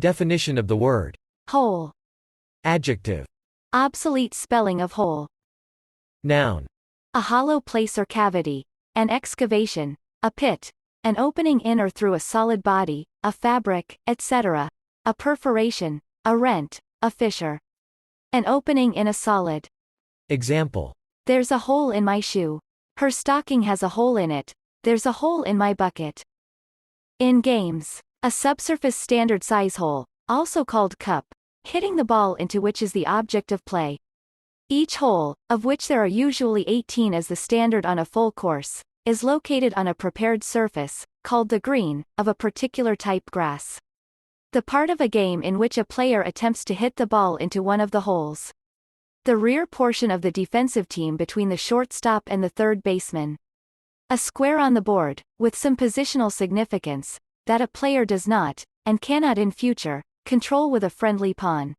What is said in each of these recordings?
Definition of the word. Hole. Adjective. Obsolete spelling of hole. Noun. A hollow place or cavity. An excavation. A pit. An opening in or through a solid body, a fabric, etc. A perforation. A rent. A fissure. An opening in a solid. Example. There's a hole in my shoe. Her stocking has a hole in it. There's a hole in my bucket. In games. A subsurface standard size hole, also called cup, hitting the ball into which is the object of play. Each hole, of which there are usually 18 as the standard on a full course, is located on a prepared surface, called the green, of a particular type grass. The part of a game in which a player attempts to hit the ball into one of the holes. The rear portion of the defensive team between the shortstop and the third baseman. A square on the board, with some positional significance, that a player does not, and cannot in future, control with a friendly pawn.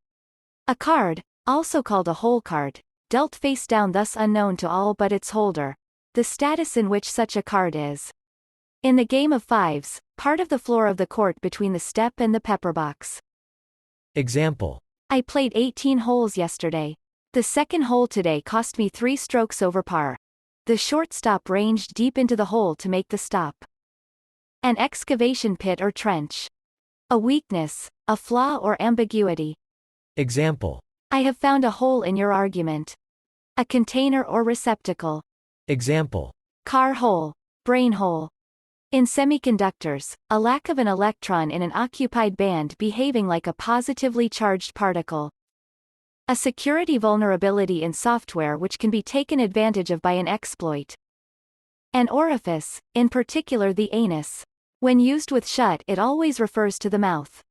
A card, also called a hole card, dealt face down, thus unknown to all but its holder. The status in which such a card is. In the game of fives, part of the floor of the court between the step and the pepper box. Example. I played 18 holes yesterday. The second hole today cost me 3 strokes over par. The shortstop ranged deep into the hole to make the stop. An excavation pit or trench. A weakness, a flaw or ambiguity. Example. I have found a hole in your argument. A container or receptacle. Example. Car hole, brain hole. In semiconductors, a lack of an electron in an occupied band behaving like a positively charged particle. A security vulnerability in software which can be taken advantage of by an exploit. An orifice, in particular the anus. When used with shut, it always refers to the mouth.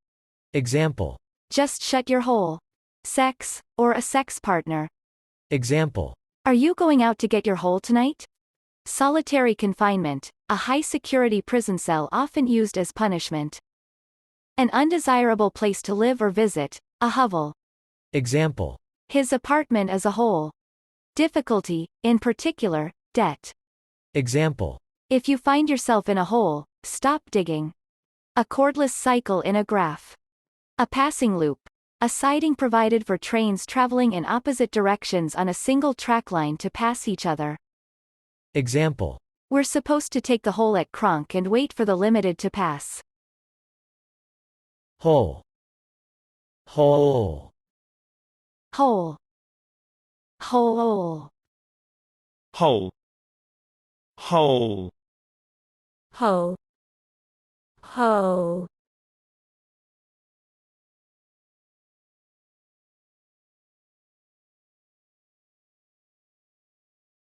Example. Just shut your hole. Sex, or a sex partner. Example. Are you going out to get your hole tonight? Solitary confinement, a high-security prison cell often used as punishment. An undesirable place to live or visit, a hovel. Example. His apartment is a hole. Difficulty, in particular, debt. Example. If you find yourself in a hole, stop digging. A chordless cycle in a graph. A passing loop. A siding provided for trains traveling in opposite directions on a single track line to pass each other. Example. We're supposed to take the hole at Kronk and wait for the limited to pass. Hole. Hole. Hole. Hole. Hole. Hole. Hole. Hole.